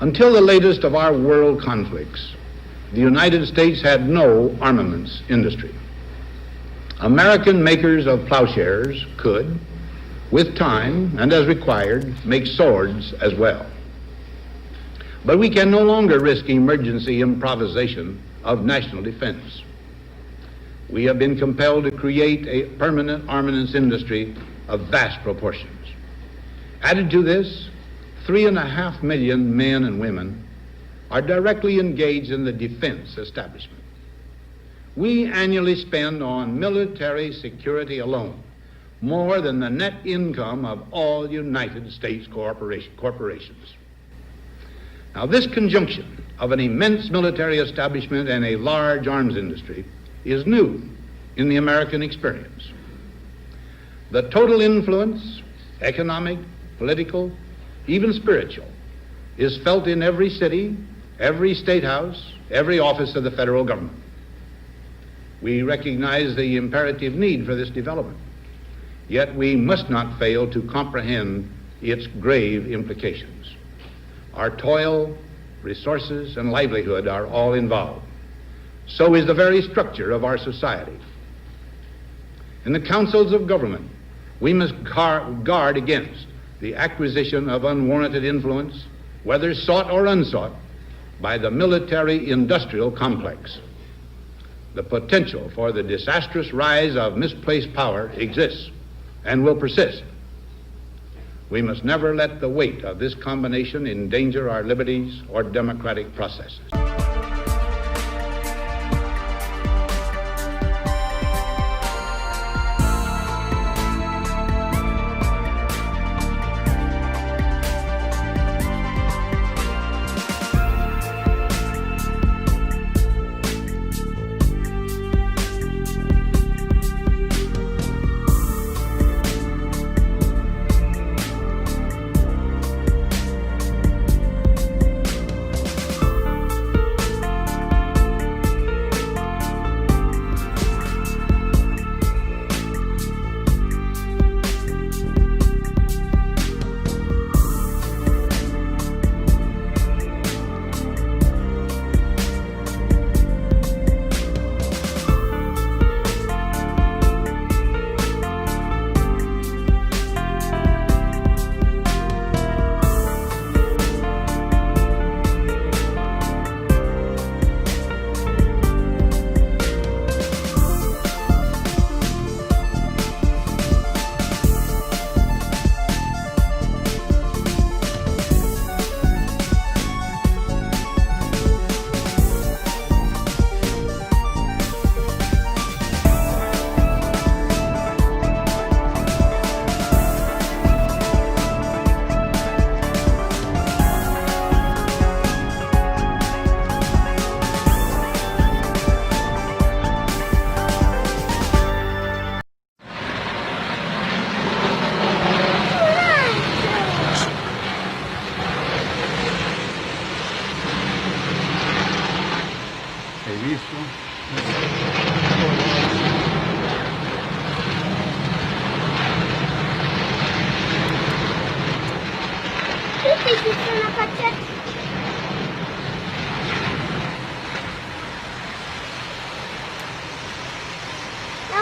Until the latest of our world conflicts, the United States had no armaments industry. American makers of plowshares could, with time and as required, make swords as well. But we can no longer risk emergency improvisation of national defense. We have been compelled to create a permanent armaments industry of vast proportions. Added to this, 3.5 million men and women are directly engaged in the defense establishment. We annually spend on military security alone more than the net income of all United States corporations. Now, this conjunction of an immense military establishment and a large arms industry is new in the American experience. The total influence, economic, political, even spiritual, is felt in every city, every state house, every office of the federal government. We recognize the imperative need for this development, yet we must not fail to comprehend its grave implications. Our toil, resources, and livelihood are all involved. So is the very structure of our society. In the councils of government, we must guard against the acquisition of unwarranted influence, whether sought or unsought, by the military-industrial complex. The potential for the disastrous rise of misplaced power exists and will persist. We must never let the weight of this combination endanger our liberties or democratic processes.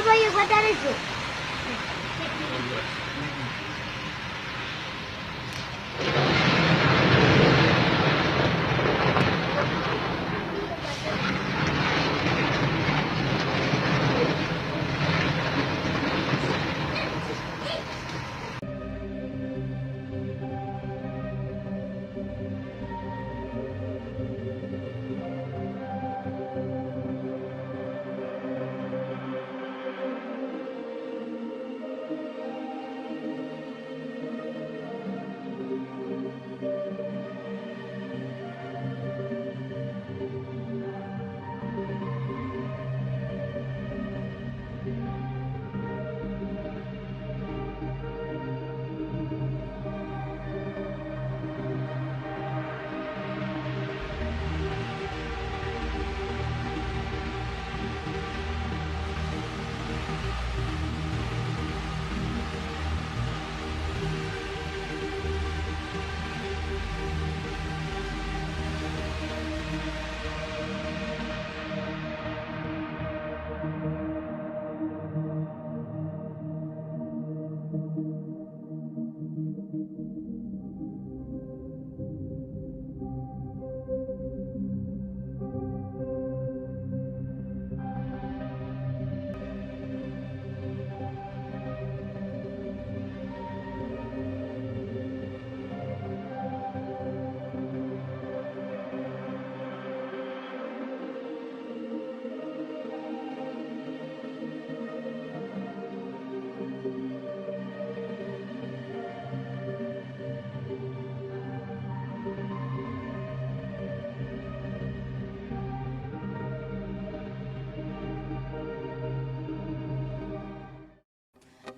voy a guardar eso.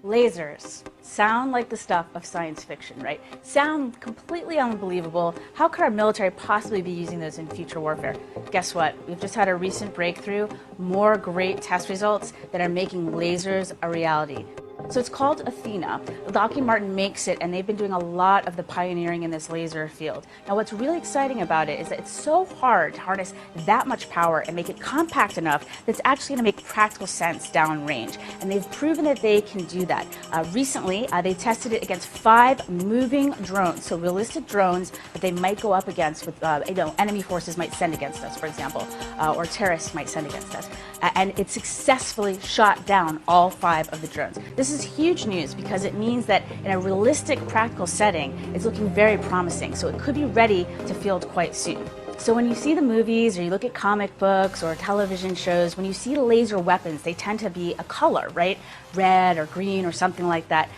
Lasers sound like the stuff of science fiction, right? Sound completely unbelievable. How could our military possibly be using those in future warfare? Guess what? We've just had a recent breakthrough, more great test results that are making lasers a reality. So it's called Athena. Lockheed Martin makes it, and they've been doing a lot of the pioneering in this laser field. Now, what's really exciting about it is that it's so hard to harness that much power and make it compact enough that it's actually going to make practical sense downrange. And they've proven that they can do that. Recently, they tested it against 5 moving drones, so realistic drones that they might go up against with, enemy forces might send against us, for example, or terrorists might send against us. And it successfully shot down all 5 of the drones. This is huge news because it means that in a realistic, practical setting, it's looking very promising. So it could be ready to field quite soon. So when you see the movies or you look at comic books or television shows, when you see laser weapons, they tend to be a color, right? Red or green or something like that.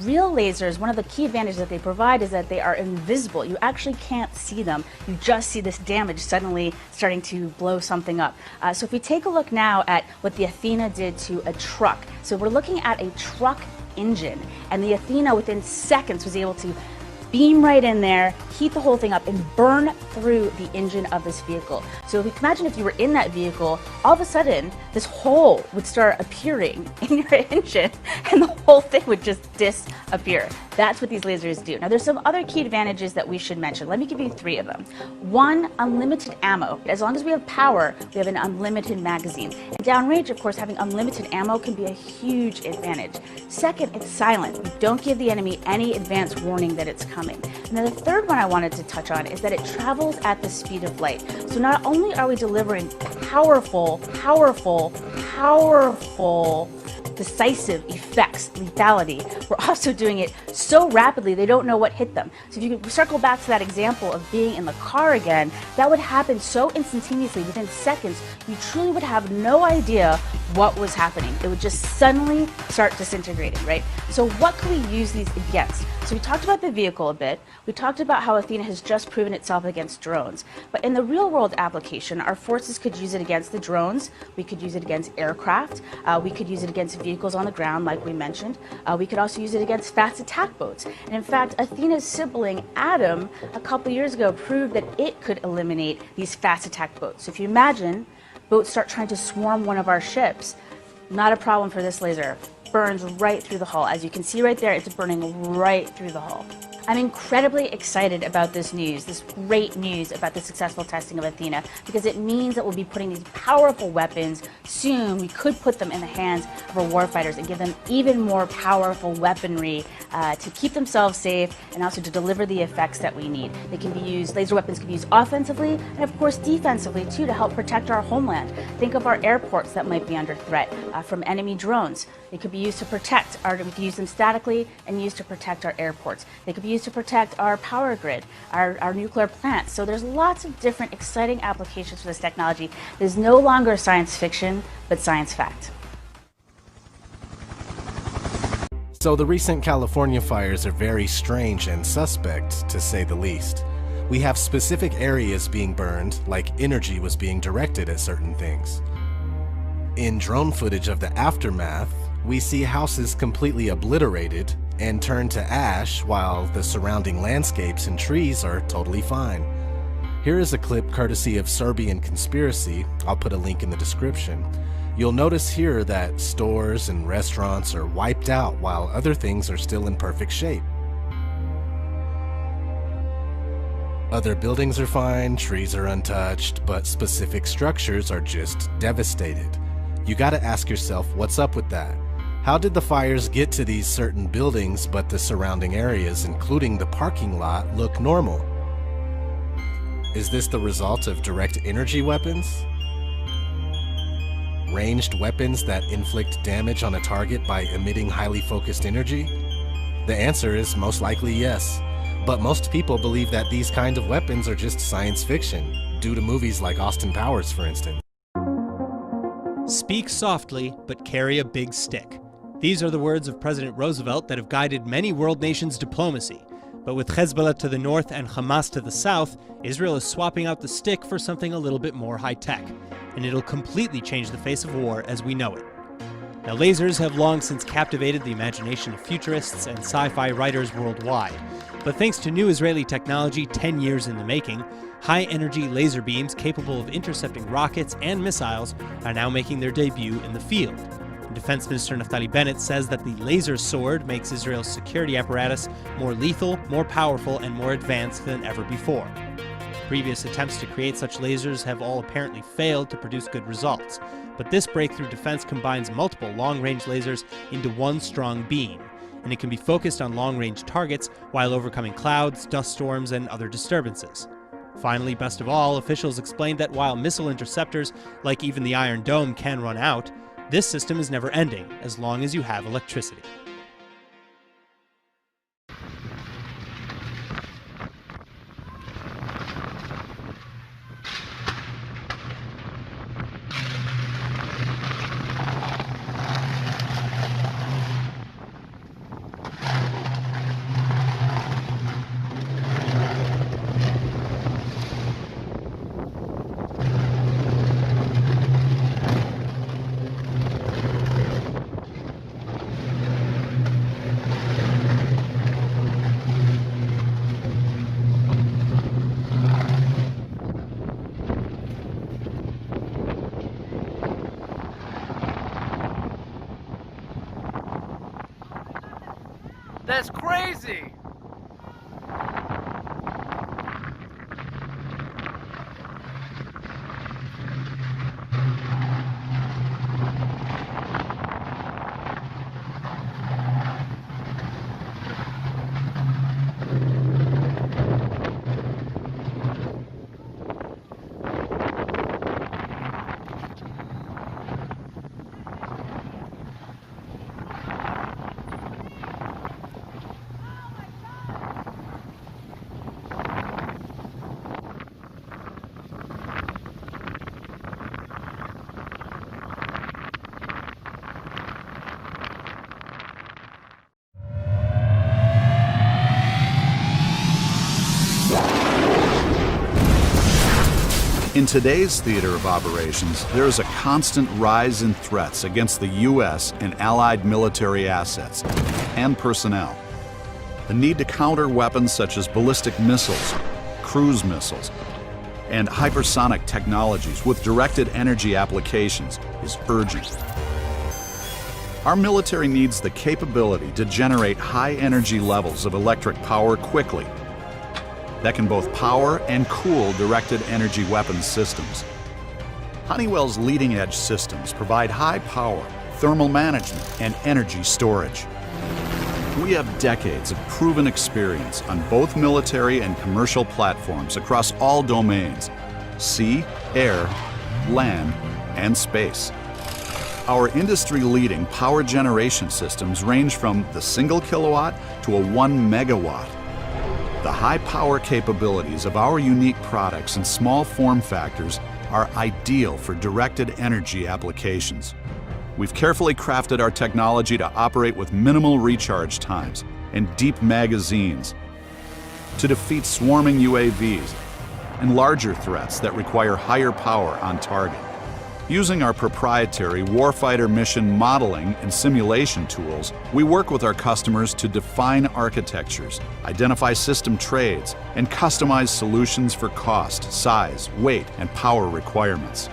Real lasers, one of the key advantages that they provide is that they are invisible. You actually can't see them. You just see this damage suddenly starting to blow something up. So if we take a look now at what the Athena did to a truck. So we're looking at a truck engine, and the Athena within seconds was able to beam right in there, heat the whole thing up, and burn through the engine of this vehicle. So if you can imagine if you were in that vehicle, all of a sudden, this hole would start appearing in your engine, and the whole thing would just disappear. That's what these lasers do. Now, there's some other key advantages that we should mention. Let me give you 3 of them. 1, unlimited ammo. As long as we have power, we have an unlimited magazine. And downrange, of course, having unlimited ammo can be a huge advantage. 2nd, it's silent. We don't give the enemy any advance warning that it's coming. And then the 3rd one I wanted to touch on is that it travels at the speed of light. So not only are we delivering powerful, decisive effects, lethality, we're also doing it so rapidly they don't know what hit them. So if you could circle back to that example of being in the car again, that would happen so instantaneously, within seconds, you truly would have no idea what was happening. It would just suddenly start disintegrating, right? So what can we use these against? So we talked about the vehicle a bit. We talked about how Athena has just proven itself against drones. But in the real world application, our forces could use it against the drones. We could use it against aircraft. We could use it against vehicles on the ground, like we mentioned. We could also use it against fast attack boats. And in fact, Athena's sibling, Adam, a couple years ago proved that it could eliminate these fast attack boats. So if you imagine boats start trying to swarm one of our ships, not a problem for this laser. Burns right through the hull. As you can see right there, it's burning right through the hull. I'm incredibly excited about this news, this great news about the successful testing of Athena, because it means that we'll be putting these powerful weapons soon. We could put them in the hands of our warfighters and give them even more powerful weaponry to keep themselves safe and also to deliver the effects that we need. They can be used, laser weapons can be used offensively and of course defensively too, to help protect our homeland. Think of our airports that might be under threat from enemy drones. They could be used to protect we could use them statically and used to protect our airports. They could be used to protect our power grid, our nuclear plants. So there's lots of different exciting applications for this technology. It is no longer science fiction, but science fact. So the recent California fires are very strange and suspect, to say the least. We have specific areas being burned, like energy was being directed at certain things. In drone footage of the aftermath, we see houses completely obliterated and turned to ash while the surrounding landscapes and trees are totally fine. Here is a clip courtesy of Serbian Conspiracy. I'll put a link in the description. You'll notice here that stores and restaurants are wiped out while other things are still in perfect shape. Other buildings are fine, trees are untouched, but specific structures are just devastated. You gotta ask yourself, what's up with that? How did the fires get to these certain buildings but the surrounding areas, including the parking lot, look normal? Is this the result of direct energy weapons? Ranged weapons that inflict damage on a target by emitting highly focused energy? The answer is most likely yes, but most people believe that these kind of weapons are just science fiction, due to movies like Austin Powers, for instance. Speak softly, but carry a big stick. These are the words of President Roosevelt that have guided many world nations' diplomacy. But with Hezbollah to the north and Hamas to the south, Israel is swapping out the stick for something a little bit more high-tech. And it'll completely change the face of war as we know it. Now, lasers have long since captivated the imagination of futurists and sci-fi writers worldwide. But thanks to new Israeli technology 10 years in the making, high-energy laser beams capable of intercepting rockets and missiles are now making their debut in the field. Defense Minister Naftali Bennett says that the laser sword makes Israel's security apparatus more lethal, more powerful, and more advanced than ever before. Previous attempts to create such lasers have all apparently failed to produce good results, but this breakthrough defense combines multiple long-range lasers into one strong beam, and it can be focused on long-range targets while overcoming clouds, dust storms, and other disturbances. Finally, best of all, officials explained that while missile interceptors, like even the Iron Dome, can run out, this system is never ending as long as you have electricity. That's crazy! In today's theater of operations, there is a constant rise in threats against the U.S. and allied military assets and personnel. The need to counter weapons such as ballistic missiles, cruise missiles, and hypersonic technologies with directed energy applications is urgent. Our military needs the capability to generate high energy levels of electric power quickly that can both power and cool directed energy weapons systems. Honeywell's leading-edge systems provide high power, thermal management, and energy storage. We have decades of proven experience on both military and commercial platforms across all domains: sea, air, land, and space. Our industry-leading power generation systems range from the single kilowatt to a 1 megawatt. The high power capabilities of our unique products and small form factors are ideal for directed energy applications. We've carefully crafted our technology to operate with minimal recharge times and deep magazines to defeat swarming UAVs and larger threats that require higher power on target. Using our proprietary warfighter mission modeling and simulation tools, we work with our customers to define architectures, identify system trades, and customize solutions for cost, size, weight, and power requirements.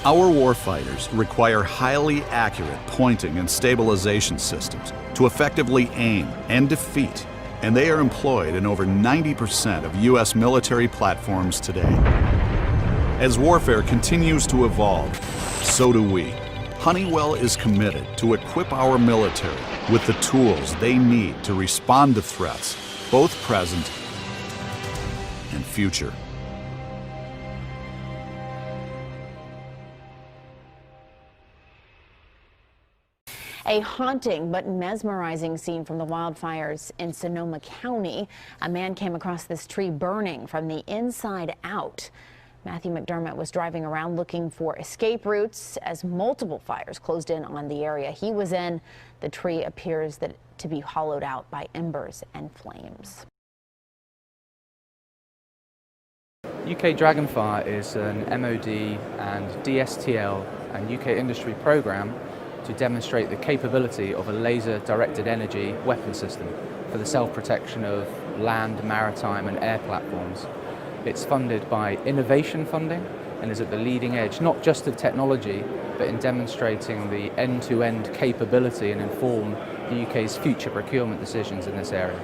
Our warfighters require highly accurate pointing and stabilization systems to effectively aim and defeat, and they are employed in over 90% of U.S. military platforms today. As warfare continues to evolve, so do we. Honeywell is committed to equip our military with the tools they need to respond to threats, both present and future. A haunting but mesmerizing scene from the wildfires in Sonoma County. A man came across this tree burning from the inside out. Matthew McDermott was driving around looking for escape routes as multiple fires closed in on the area he was in. The tree appears to be hollowed out by embers and flames. UK Dragonfire is an MOD and DSTL and UK industry program to demonstrate the capability of a laser-directed energy weapon system for the self-protection of land, maritime and air platforms. It's funded by innovation funding and is at the leading edge, not just of technology, but in demonstrating the end-to-end capability and inform the UK's future procurement decisions in this area.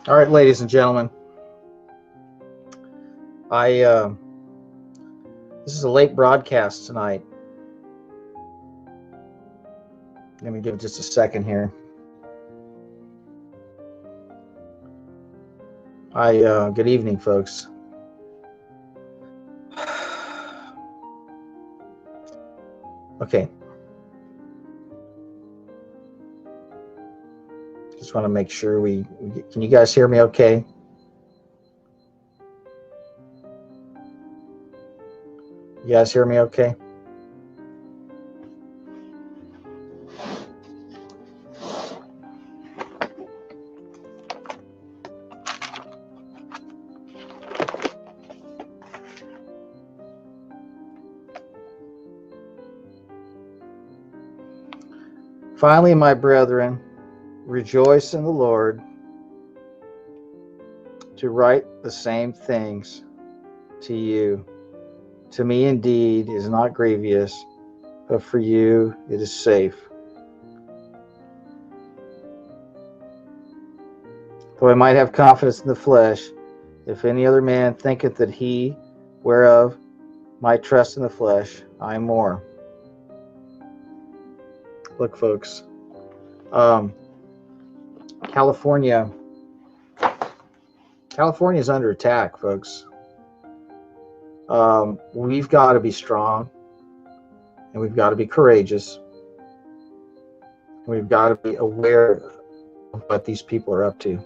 All right, ladies and gentlemen, this is a late broadcast tonight. Let me give it just a second here. Good evening, folks. Okay. Just want to make sure can you guys hear me okay? You guys hear me okay? Finally, my brethren, rejoice in the Lord. To write the same things to you, to me indeed is not grievous, but for you it is safe. Though I might have confidence in the flesh, if any other man thinketh that he whereof might trust in the flesh, I more. Look, folks, California is under attack, folks. We've got to be strong, and we've got to be courageous. We've got to be aware of what these people are up to.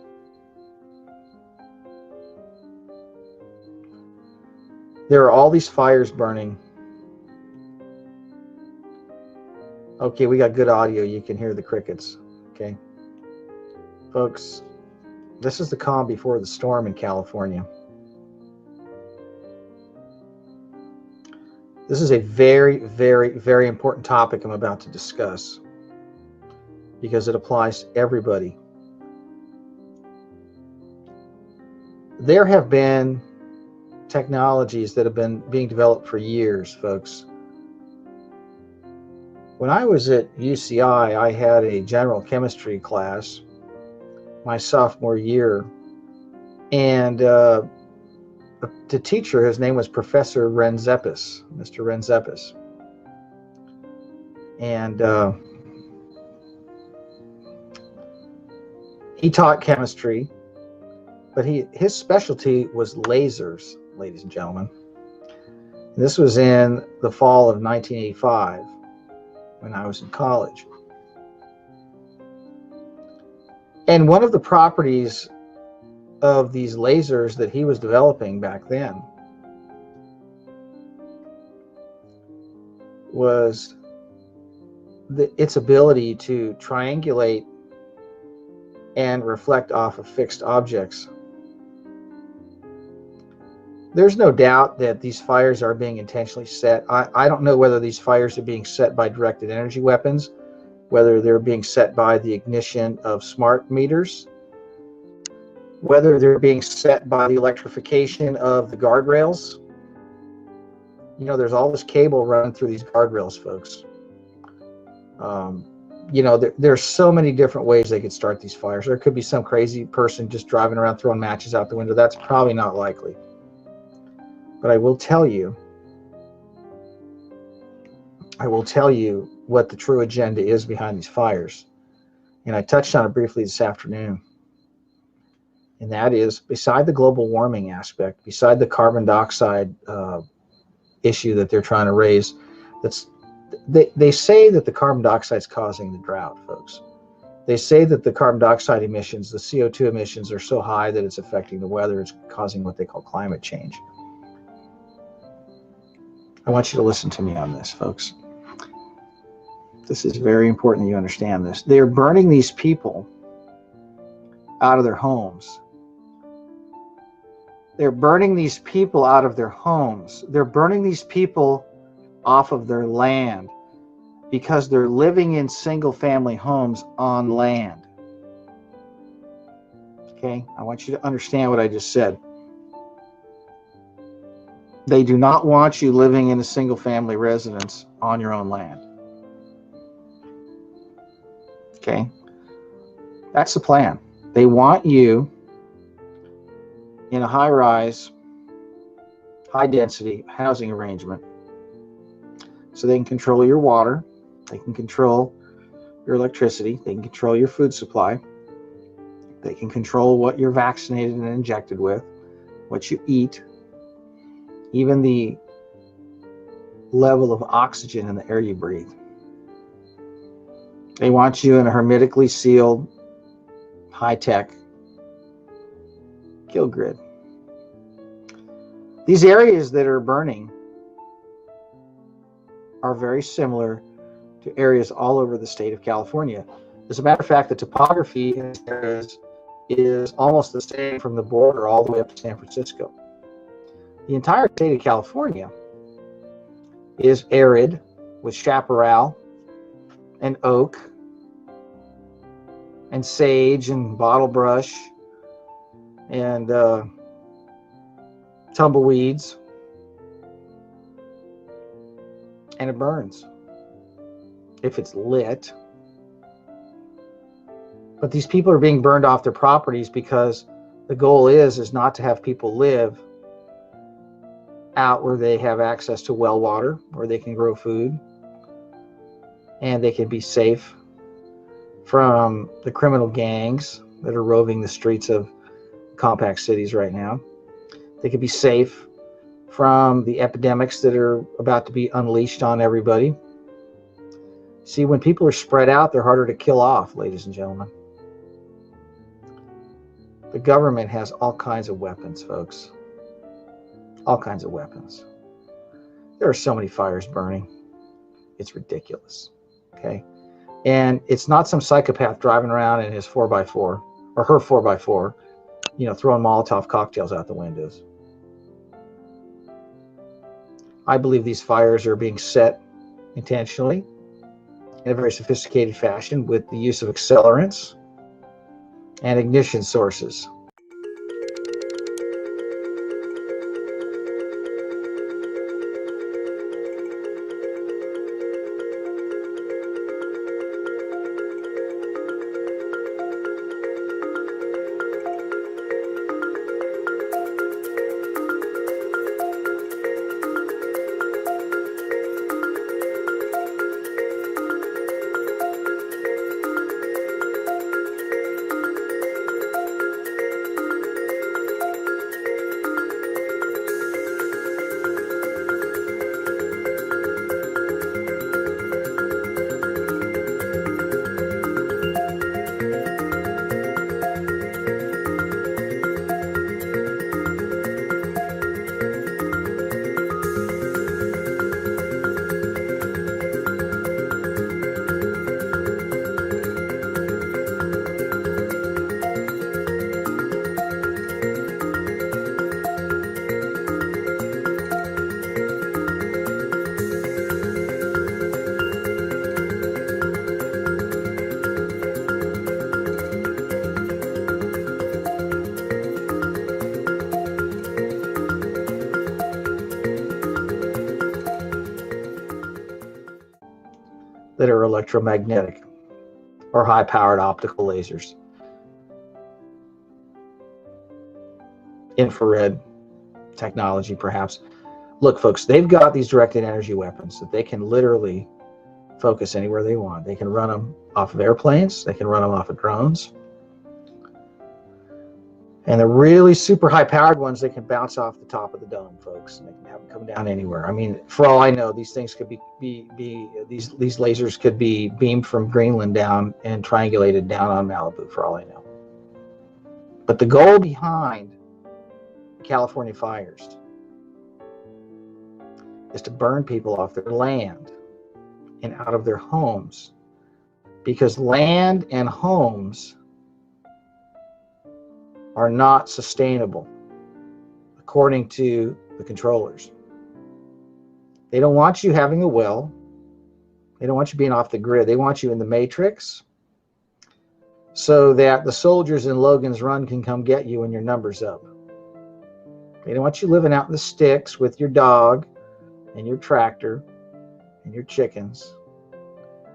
There are all these fires burning. Okay, we got good audio. You can hear the crickets. Okay. Folks, this is the calm before the storm in California. This is a very, very, very important topic I'm about to discuss because it applies to everybody. There have been technologies that have been being developed for years, folks. When I was at UCI, I had a general chemistry class my sophomore year, and the teacher, his name was Professor Renzepis, Mr. Renzepis. And he taught chemistry, but his specialty was lasers, ladies and gentlemen. And this was in the fall of 1985 when I was in college. And one of the properties of these lasers that he was developing back then was its ability to triangulate and reflect off of fixed objects. There's no doubt that these fires are being intentionally set. I don't know whether these fires are being set by directed energy weapons, whether they're being set by the ignition of smart meters, whether they're being set by the electrification of the guardrails. You know, there's all this cable running through these guardrails, folks. You know, there's so many different ways they could start these fires. There could be some crazy person just driving around throwing matches out the window. That's probably not likely. But I will tell you what the true agenda is behind these fires. And I touched on it briefly this afternoon. And that is, beside the global warming aspect, beside the carbon dioxide issue that they're trying to raise, they say that the carbon dioxide is causing the drought, folks. They say that the carbon dioxide emissions, the CO2 emissions, are so high that it's affecting the weather. It's causing what they call climate change. I want you to listen to me on this, folks. This is very important that you understand this. They're burning these people out of their homes They're burning these people out of their homes. They're burning these people off of their land because they're living in single-family homes on land. Okay, I want you to understand what I just said. They do not want you living in a single-family residence on your own land. Okay, that's the plan. They want you in a high-rise, high-density housing arrangement so they can control your water, they can control your electricity, they can control your food supply, they can control what you're vaccinated and injected with, what you eat, even the level of oxygen in the air you breathe. They want you in a hermetically sealed, high-tech kill grid. These areas that are burning are very similar to areas all over the state of California. As a matter of fact, the topography in these areas is almost the same from the border all the way up to San Francisco. The entire state of California is arid with chaparral and oak and sage and bottle brush and tumbleweeds, and it burns if it's lit. But these people are being burned off their properties because the goal is not to have people live out where they have access to well water, where they can grow food, and they can be safe from the criminal gangs that are roving the streets of compact cities right now. They can be safe from the epidemics that are about to be unleashed on everybody. See, when people are spread out, they're harder to kill off, ladies and gentlemen. The government has all kinds of weapons, folks. All kinds of weapons. There are so many fires burning. It's ridiculous. Okay? And it's not some psychopath driving around in his 4x4 or her 4x4, throwing Molotov cocktails out the windows. I believe these fires are being set intentionally in a very sophisticated fashion with the use of accelerants and ignition sources. That are electromagnetic or high-powered optical lasers, infrared technology perhaps. Look, folks, they've got these directed energy weapons that they can literally focus anywhere they want. They can run them off of airplanes, they can run them off of drones, and the really super high-powered ones, they can bounce off the top of the dome, folks, and they can have them come down anywhere. I mean, for all I know, these things could these lasers could be beamed from Greenland down and triangulated down on Malibu, for all I know. But the goal behind the California fires is to burn people off their land and out of their homes, because land and homes are not sustainable. according to the controllers. They don't want you having a well. They don't want you being off the grid. They want you in the matrix so that the soldiers in Logan's Run can come get you when your number's up. They don't want you living out in the sticks with your dog and your tractor and your chickens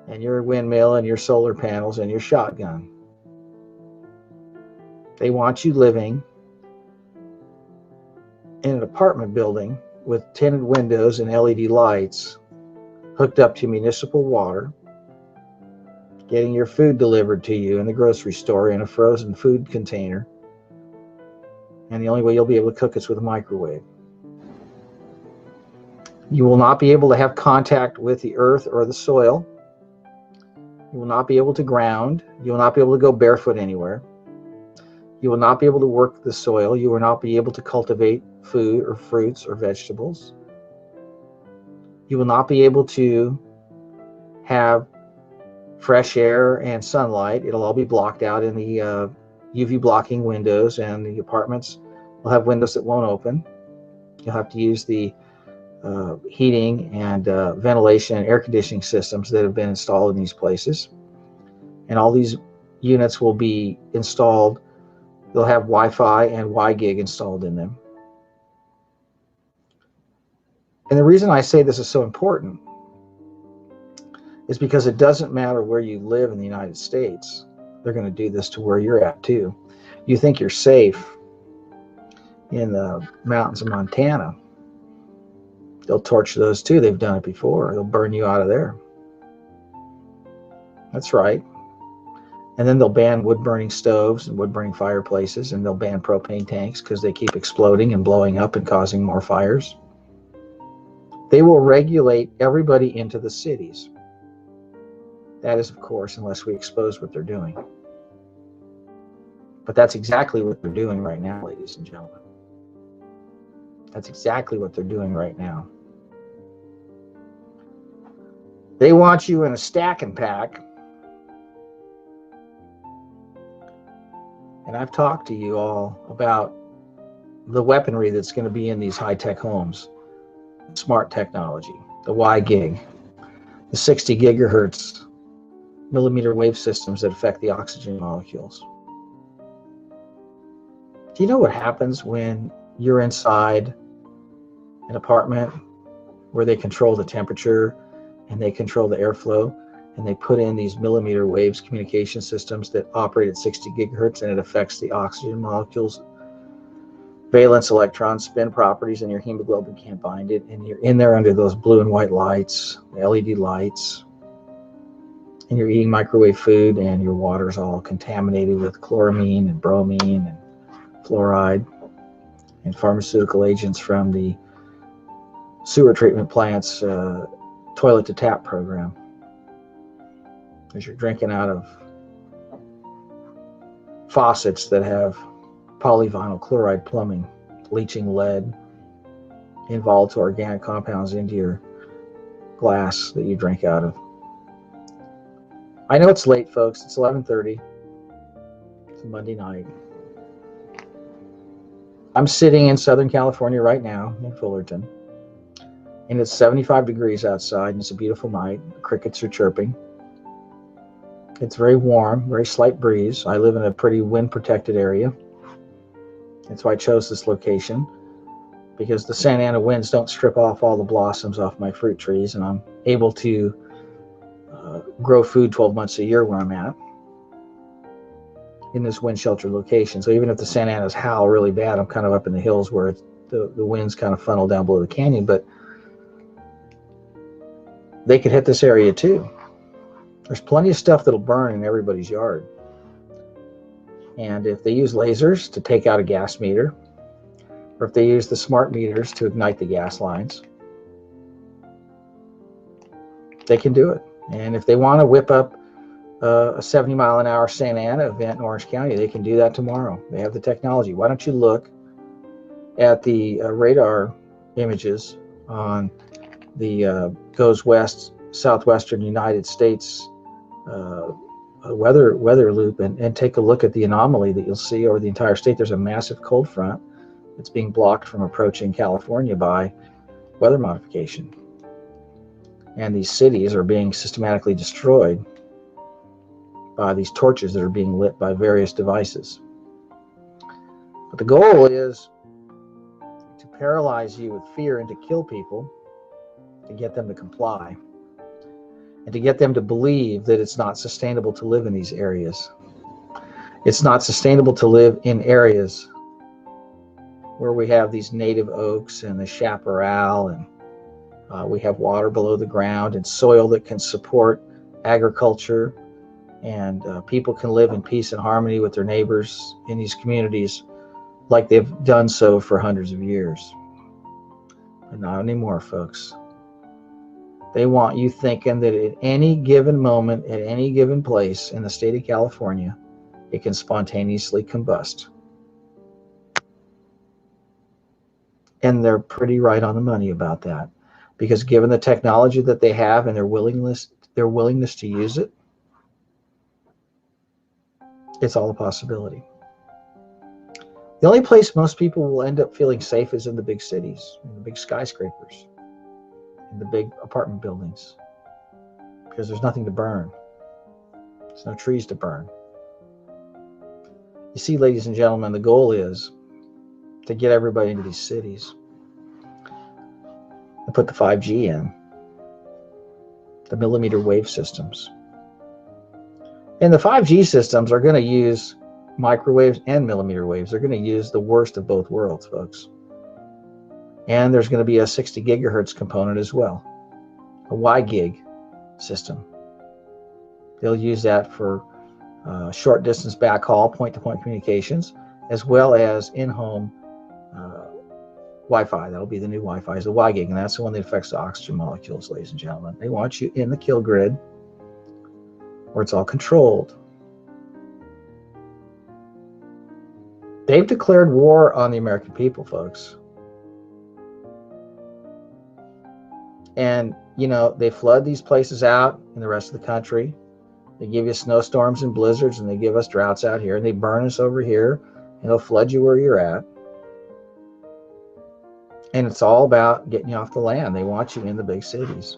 and your windmill and your solar panels and your shotgun. They want you living in an apartment building with tinted windows and LED lights, hooked up to municipal water, getting your food delivered to you in the grocery store in a frozen food container. And the only way you'll be able to cook is with a microwave. You will not be able to have contact with the earth or the soil. You will not be able to ground. You will not be able to go barefoot anywhere. You will not be able to work the soil. You will not be able to cultivate food or fruits or vegetables. You will not be able to have fresh air and sunlight. It'll all be blocked out in the UV blocking windows, and the apartments will have windows that won't open. You'll have to use the heating and ventilation and air conditioning systems that have been installed in these places. And all these units will be installed. They'll have Wi-Fi and WiGig installed in them. And the reason I say this is so important is because it doesn't matter where you live in the United States. They're going to do this to where you're at too. You think you're safe in the mountains of Montana. They'll torch those too. They've done it before. They'll burn you out of there. That's right. And then they'll ban wood-burning stoves and wood-burning fireplaces, and they'll ban propane tanks because they keep exploding and blowing up and causing more fires. They will regulate everybody into the cities. That is, of course, unless we expose what they're doing. But that's exactly what they're doing right now, ladies and gentlemen. That's exactly what they're doing right now. They want you in a stack and pack. And I've talked to you all about the weaponry that's going to be in these high-tech homes. Smart technology, the WiGig, the 60 gigahertz millimeter wave systems that affect the oxygen molecules. Do you know what happens when you're inside an apartment where they control the temperature and they control the airflow, and they put in these millimeter waves communication systems that operate at 60 gigahertz, and it affects the oxygen molecules, valence electron spin properties, and your hemoglobin can't bind it, and you're in there under those blue and white lights, the LED lights, and you're eating microwave food, and your water's all contaminated with chloramine and bromine and fluoride and pharmaceutical agents from the sewer treatment plant's toilet to tap program. As you're drinking out of faucets that have polyvinyl chloride plumbing, leaching lead, volatile organic compounds into your glass that you drink out of. I know it's late, folks. It's 11:30. It's a Monday night. I'm sitting in Southern California right now in Fullerton, and it's 75 degrees outside, and it's a beautiful night. The crickets are chirping. It's very warm, very slight breeze. I live in a pretty wind-protected area. That's why I chose this location, because the Santa Ana winds don't strip off all the blossoms off my fruit trees, and I'm able to grow food 12 months a year where I'm at in this wind sheltered location. So even if the Santa Anas howl really bad, I'm kind of up in the hills where the winds kind of funnel down below the canyon, but they could hit this area too. There's plenty of stuff that'll burn in everybody's yard. And if they use lasers to take out a gas meter, or if they use the smart meters to ignite the gas lines, they can do it. And if they want to whip up a 70-mile-an-hour Santa Ana event in Orange County, they can do that tomorrow. They have the technology. Why don't you look at the radar images on the Goes West, southwestern United States weather loop, and take a look at the anomaly that you'll see over the entire state. There's a massive cold front It's being blocked from approaching California by weather modification. And these cities are being systematically destroyed by these torches that are being lit by various devices. But the goal is to paralyze you with fear and to kill people, to get them to comply, and to get them to believe that it's not sustainable to live in these areas. It's not sustainable to live in areas where we have these native oaks and the chaparral, and we have water below the ground and soil that can support agriculture, and people can live in peace and harmony with their neighbors in these communities like they've done so for hundreds of years. But not anymore, folks. They want you thinking that at any given moment, at any given place in the state of California, it can spontaneously combust. And they're pretty right on the money about that, because given the technology that they have and their willingness to use it, it's all a possibility. The only place most people will end up feeling safe is in the big cities, in the big skyscrapers, in the big apartment buildings, because there's nothing to burn. There's no trees to burn. You see, ladies and gentlemen, the goal is to get everybody into these cities and put the 5G in, the millimeter wave systems. And the 5G systems are going to use microwaves and millimeter waves. They're going to use the worst of both worlds, folks. And there's going to be a 60 gigahertz component as well, a WiGig system. They'll use that for short distance backhaul, point-to-point communications, as well as in-home Wi-Fi. That'll be the new Wi-Fi, is the WiGig, and that's the one that affects the oxygen molecules, ladies and gentlemen. They want you in the kill grid where it's all controlled. They've declared war on the American people, folks. And, you know, they flood these places out in the rest of the country. They give you snowstorms and blizzards, and they give us droughts out here, and they burn us over here, and they'll flood you where you're at. And it's all about getting you off the land. They want you in the big cities.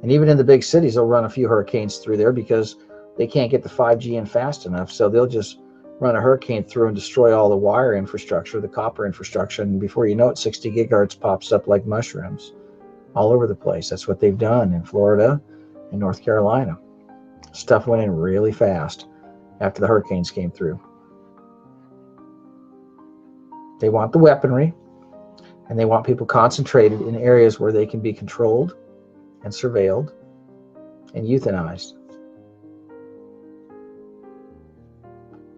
And even in the big cities, they'll run a few hurricanes through there because they can't get the 5G in fast enough. So they'll just run a hurricane through and destroy all the wire infrastructure, the copper infrastructure. And before you know it, 60 gigahertz pops up like mushrooms all over the place. That's what they've done in Florida and North Carolina. Stuff went in really fast after the hurricanes came through. They want the weaponry, and they want people concentrated in areas where they can be controlled and surveilled and euthanized.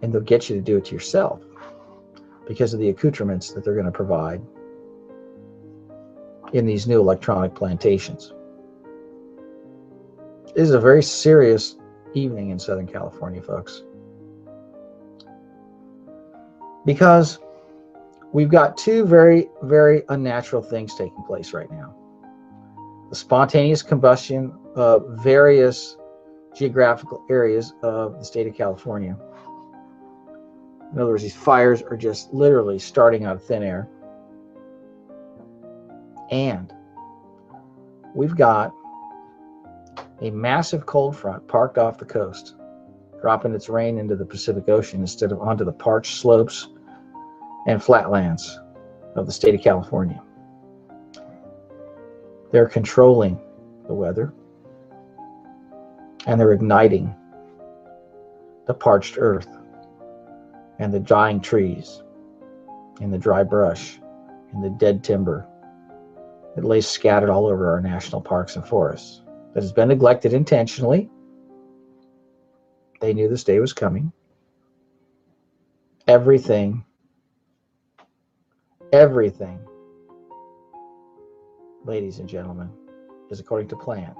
And they'll get you to do it to yourself because of the accoutrements that they're going to provide in these new electronic plantations. This is a very serious evening in Southern California, folks, because we've got two very, very unnatural things taking place right now. The spontaneous combustion of various geographical areas of the state of California. In other words, these fires are just literally starting out of thin air. And we've got a massive cold front parked off the coast, dropping its rain into the Pacific Ocean instead of onto the parched slopes and flatlands of the state of California. They're controlling the weather, and they're igniting the parched earth and the dying trees and the dry brush and the dead timber that lays scattered all over our national parks and forests, that has been neglected intentionally. They knew this day was coming. Everything, ladies and gentlemen, is according to plan.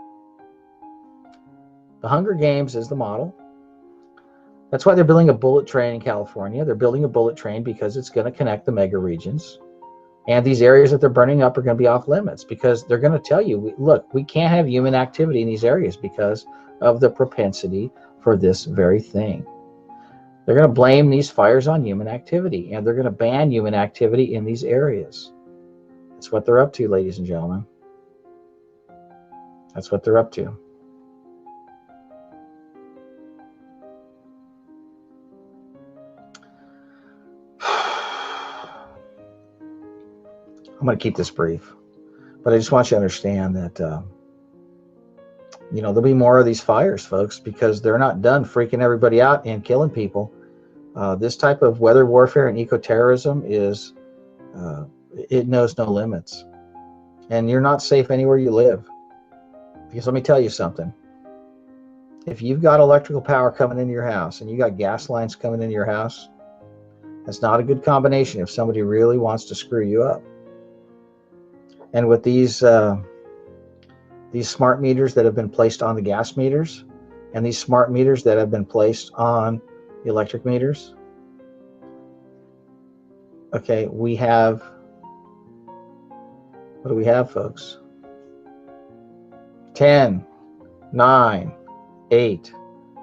The Hunger Games is the model. That's why they're building a bullet train in California. They're building a bullet train because it's going to connect the mega regions. And these areas that they're burning up are going to be off limits because they're going to tell you, look, we can't have human activity in these areas because of the propensity for this very thing. They're going to blame these fires on human activity, and they're going to ban human activity in these areas. That's what they're up to, ladies and gentlemen. That's what they're up to. I'm going to keep this brief, but I just want you to understand that, there'll be more of these fires, folks, because they're not done freaking everybody out and killing people. This type of weather warfare and ecoterrorism it knows no limits. And you're not safe anywhere you live. Because let me tell you something. If you've got electrical power coming into your house and you got gas lines coming into your house, that's not a good combination if somebody really wants to screw you up. And with these smart meters that have been placed on the gas meters and these smart meters that have been placed on the electric meters, okay, we have, what do we have, folks? 10, 9, 8,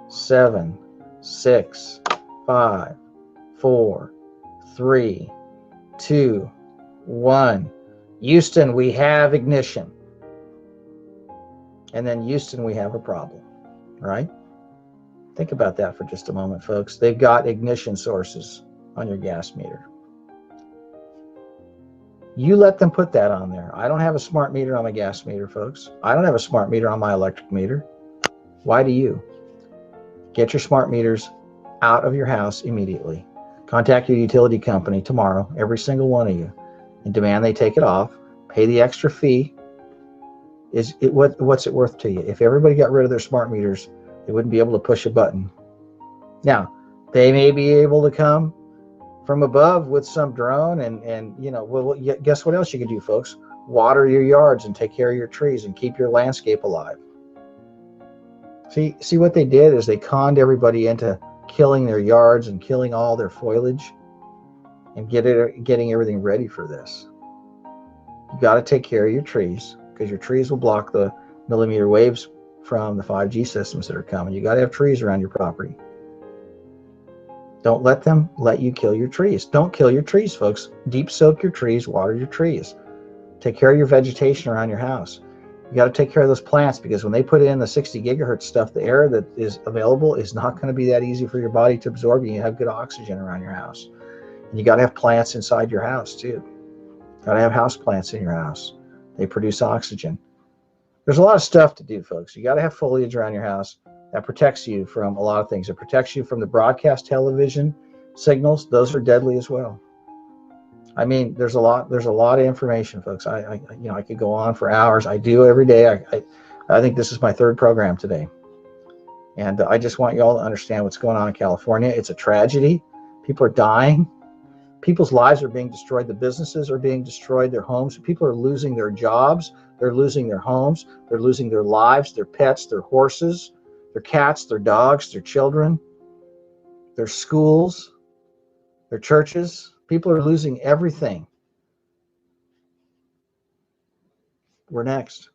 7, 6, 5, 4, 3, 2, 1. Houston, we have ignition. And then Houston, we have a problem, right? Think about that for just a moment, folks. They've got ignition sources on your gas meter. You let them put that on there. I don't have a smart meter on my gas meter, folks. I don't have a smart meter on my electric meter. Why do you? Get your smart meters out of your house immediately. Contact your utility company tomorrow, every single one of you, and demand they take it off. Pay the extra fee. What's it worth to you? If everybody got rid of their smart meters, they wouldn't be able to push a button. Now, they may be able to come from above with some drone and guess what else you can do, folks? Water your yards and take care of your trees and keep your landscape alive. See what they did is they conned everybody into killing their yards and killing all their foliage and getting everything ready for this. You got to take care of your trees because your trees will block the millimeter waves from the 5G systems that are coming. You got to have trees around your property. Don't let them let you kill your trees. Don't kill your trees, folks. Deep soak your trees, water your trees. Take care of your vegetation around your house. You got to take care of those plants because when they put in the 60 gigahertz stuff, the air that is available is not going to be that easy for your body to absorb. You have good oxygen around your house. And you got to have plants inside your house too. Got to have house plants in your house. They produce oxygen. There's a lot of stuff to do, folks. You got to have foliage around your house. That protects you from a lot of things. It protects you from the broadcast television signals. Those are deadly as well. I mean, there's a lot of information, folks. I could go on for hours. I do every day. I think this is my third program today. And I just want you all to understand what's going on in California. It's a tragedy. People are dying. People's lives are being destroyed. The businesses are being destroyed. Their homes. People are losing their jobs. They're losing their homes. They're losing their lives, their pets, their horses, their cats, their dogs, their children, their schools, their churches. People are losing everything. We're next.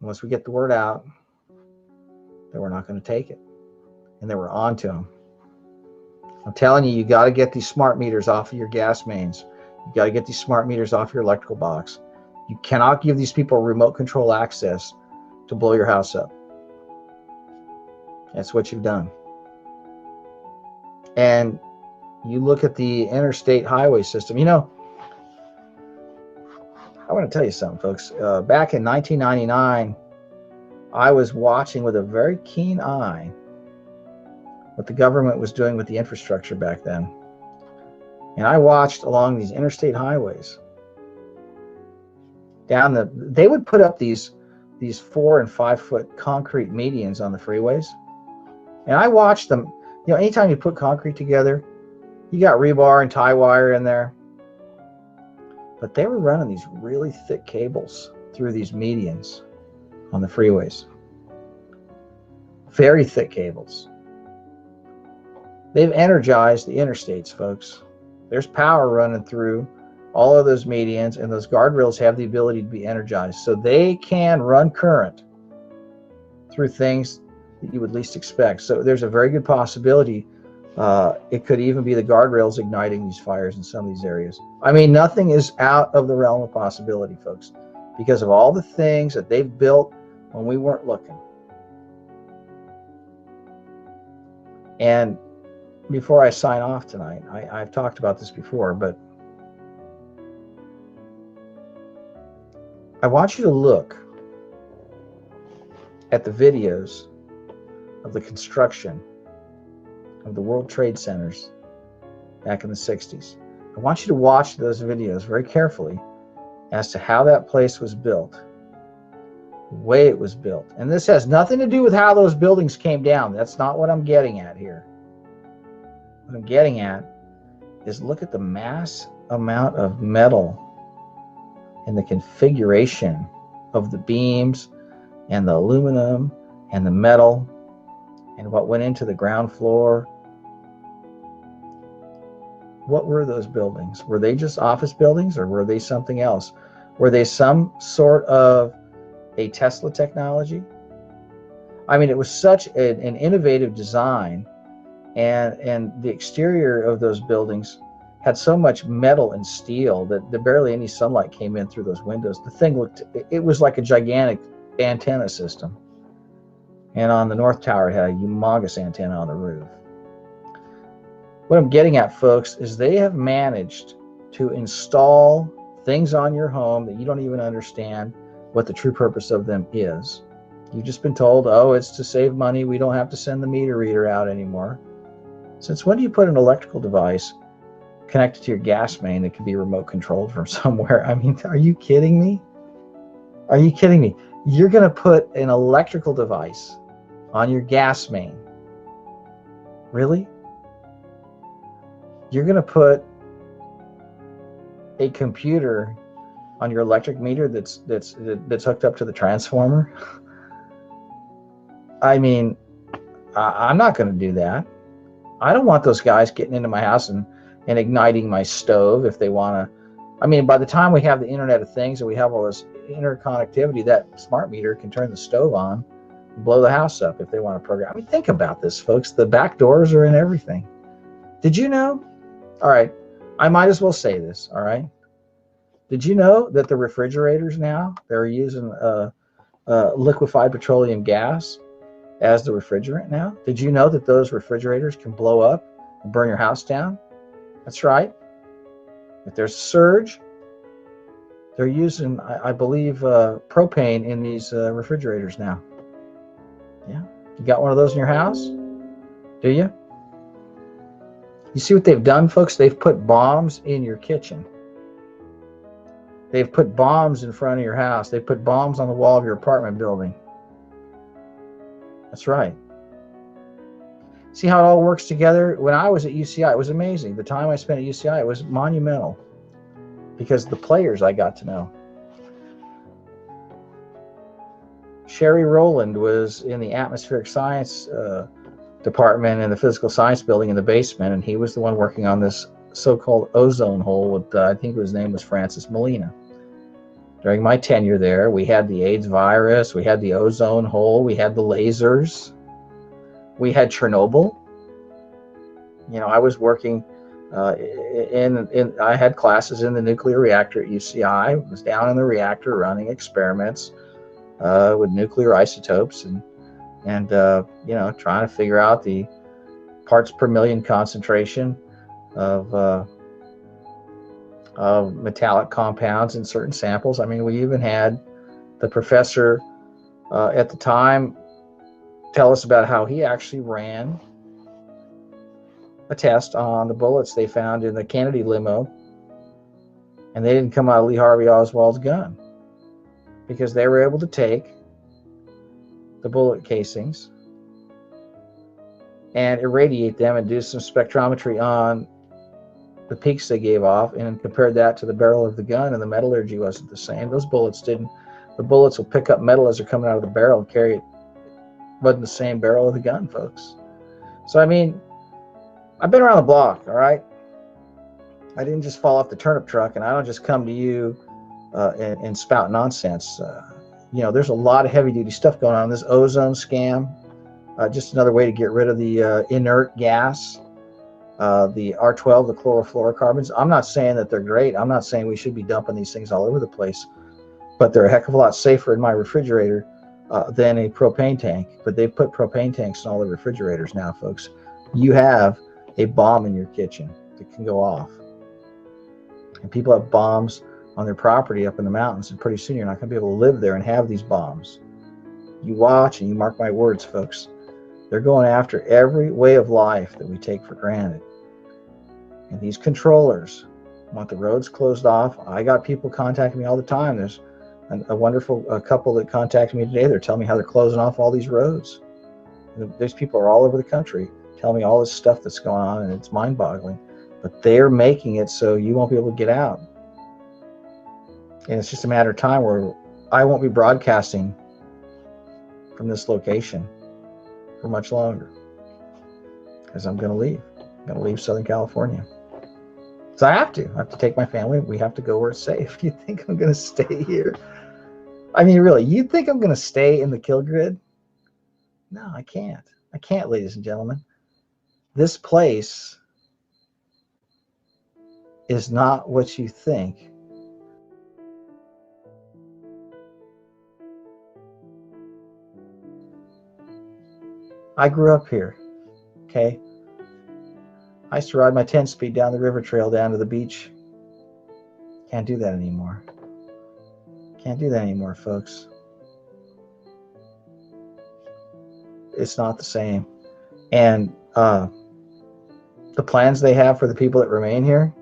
Once we get the word out that we're not going to take it and that we're on to them. I'm telling you, you got to get these smart meters off of your gas mains. You You got to get these smart meters off your electrical box. You cannot give these people remote control access to blow your house up. That's what you've done. And you look at the interstate highway system. You know, I want to tell you something, folks. Back in 1999, I was watching with a very keen eye what the government was doing with the infrastructure back then. And I watched along these interstate highways. They would put up these 4 and 5 foot concrete medians on the freeways. And I watched them. You know, anytime you put concrete together, you got rebar and tie wire in there. But they were running these really thick cables through these medians on the freeways. Very thick cables. They've energized the interstates, folks. There's power running through all of those medians, and those guardrails have the ability to be energized. So they can run current through things that you would least expect. So there's a very good possibility it could even be the guardrails igniting these fires in some of these areas. I mean, nothing is out of the realm of possibility, folks, because of all the things that they've built when we weren't looking. And before I sign off tonight, I've talked about this before, but I want you to look at the videos of the construction of the World Trade Centers back in the 60s. I want you to watch those videos very carefully as to how that place was built, the way it was built. And this has nothing to do with how those buildings came down. That's not what I'm getting at here. What I'm getting at is look at the mass amount of metal and the configuration of the beams and the aluminum and the metal and what went into the ground floor. What were those buildings? Were they just office buildings, or were they something else? Were they some sort of a Tesla technology? I mean, it was such an innovative design, and the exterior of those buildings had so much metal and steel that barely any sunlight came in through those windows. The thing it was like a gigantic antenna system. And on the North Tower, it had a humongous antenna on the roof. What I'm getting at, folks, is they have managed to install things on your home that you don't even understand what the true purpose of them is. You've just been told, oh, it's to save money. We don't have to send the meter reader out anymore. Since when do you put an electrical device connected to your gas main that can be remote controlled from somewhere? I mean, are you kidding me? Are you kidding me? You're going to put an electrical device on your gas main. Really? You're going to put a computer on your electric meter that's hooked up to the transformer? I mean, I'm not going to do that. I don't want those guys getting into my house and igniting my stove if they want to. I mean, by the time we have the Internet of Things and we have all this interconnectivity, that smart meter can turn the stove on and blow the house up if they want to program. I mean, think about this, folks. The back doors are in everything. Did you know? All right, I might as well say this, all right? Did you know that the refrigerators now, they're using liquefied petroleum gas as the refrigerant now? Did you know that those refrigerators can blow up and burn your house down? That's right. If there's a surge, they're using, I believe, propane in these refrigerators now. Yeah, you got one of those in your house? Do you? You see what they've done, folks? They've put bombs in your kitchen. They've put bombs in front of your house. They've put bombs on the wall of your apartment building. That's right. See how it all works together? When I was at UCI, it was amazing. The time I spent at UCI, it was monumental because the players I got to know. Sherry Rowland was in the atmospheric science department in the physical science building in the basement, and he was the one working on this so-called ozone hole with, I think his name was Francis Molina. During my tenure there, we had the AIDS virus, we had the ozone hole, we had the lasers, we had Chernobyl. You know, I was working I had classes in the nuclear reactor at UCI. I was down in the reactor running experiments with nuclear isotopes and you know, trying to figure out the parts per million concentration of metallic compounds in certain samples. I mean, we even had the professor at the time tell us about how he actually ran a test on the bullets they found in the Kennedy limo, and they didn't come out of Lee Harvey Oswald's gun because they were able to take the bullet casings and irradiate them and do some spectrometry on the peaks they gave off and compared that to the barrel of the gun, and the metallurgy wasn't the same. Those bullets didn't. The bullets will pick up metal as they're coming out of the barrel and carry it. Wasn't the same barrel of the gun, folks. So I mean, I've been around the block, all right? I didn't just fall off the turnip truck, and I don't just come to you and spout nonsense. You know, there's a lot of heavy-duty stuff going on. This ozone scam, just another way to get rid of the inert gas, the R12, the chlorofluorocarbons. I'm not saying that they're great. I'm not saying we should be dumping these things all over the place, but they're a heck of a lot safer in my refrigerator than a propane tank. But they've put propane tanks in all the refrigerators now, folks. You have a bomb in your kitchen that can go off. And people have bombs on their property up in the mountains, and pretty soon you're not going to be able to live there and have these bombs. You watch and you mark my words, folks. They're going after every way of life that we take for granted. And these controllers want the roads closed off. I got people contacting me all the time. There's a wonderful couple that contacted me today. They're telling me how they're closing off all these roads. There's people are all over the country telling me all this stuff that's going on, and it's mind-boggling. But they're making it so you won't be able to get out. And it's just a matter of time where I won't be broadcasting from this location for much longer, because I'm going to leave. I'm going to leave Southern California. So I have to take my family. We have to go where it's safe. You think I'm going to stay here? I mean, really, you think I'm going to stay in the kill grid? No, I can't. I can't, ladies and gentlemen. This place is not what you think. I grew up here, okay? I used to ride my 10-speed down the river trail down to the beach. Can't do that anymore. Can't do that anymore, folks. It's not the same. And the plans they have for the people that remain here.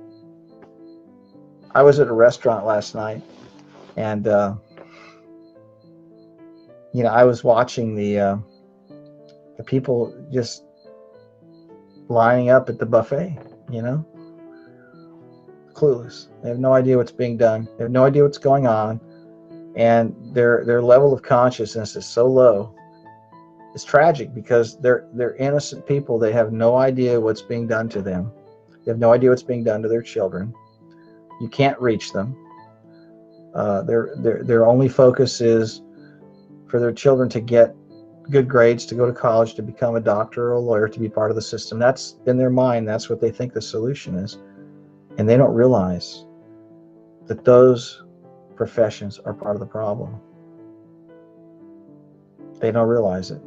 I was at a restaurant last night, and you know, I was watching the people just lining up at the buffet, you know, clueless. They have no idea what's being done. They have no idea what's going on, and their level of consciousness is so low. It's tragic because they're innocent people. They have no idea what's being done to them. They have no idea what's being done to their children. You can't reach them. Their only focus is for their children to get good grades, to go to college, to become a doctor or a lawyer, to be part of the system. That's in their mind. That's what they think the solution is. And they don't realize that those professions are part of the problem. They don't realize it.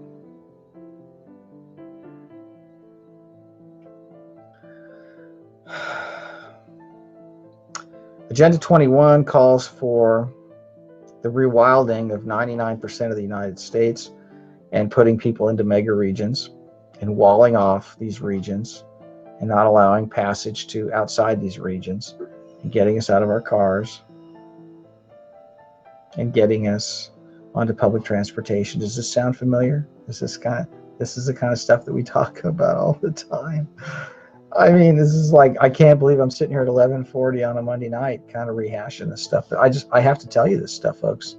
Agenda 21 calls for the rewilding of 99% of the United States and putting people into mega regions and walling off these regions and not allowing passage to outside these regions and getting us out of our cars and getting us onto public transportation. Does this sound familiar? This is the kind of stuff that we talk about all the time. I mean, this is like, I can't believe I'm sitting here at 11:40 on a Monday night kind of rehashing this stuff. But I have to tell you this stuff, folks.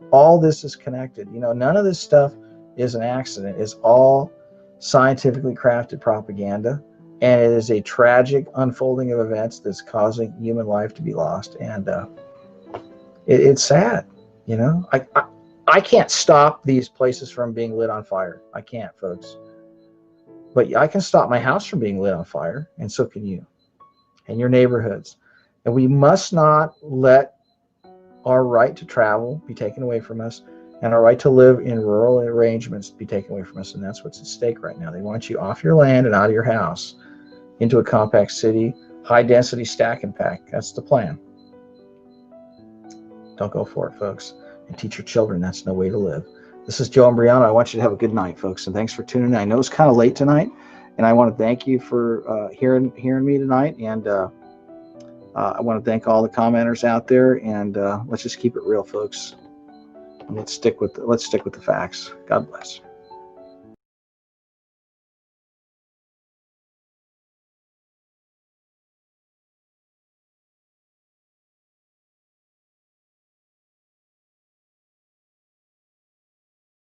All this is connected. You know, none of this stuff is an accident. It's all scientifically crafted propaganda, and it is a tragic unfolding of events that's causing human life to be lost. And it's sad, you know. I can't stop these places from being lit on fire. I can't, folks. But I can stop my house from being lit on fire, and so can you. and your neighborhoods. And we must not let our right to travel be taken away from us, and our right to live in rural arrangements be taken away from us. And that's what's at stake right now. They want you off your land and out of your house into a compact city, high density stack and pack. That's the plan. Don't go for it, folks. And teach your children that's no way to live. This is Joe Imbriano. I want you to have a good night, folks, and thanks for tuning in. I know it's kind of late tonight, and I want to thank you for hearing me tonight. And I want to thank all the commenters out there. And let's just keep it real, folks. And let's stick with the facts. God bless.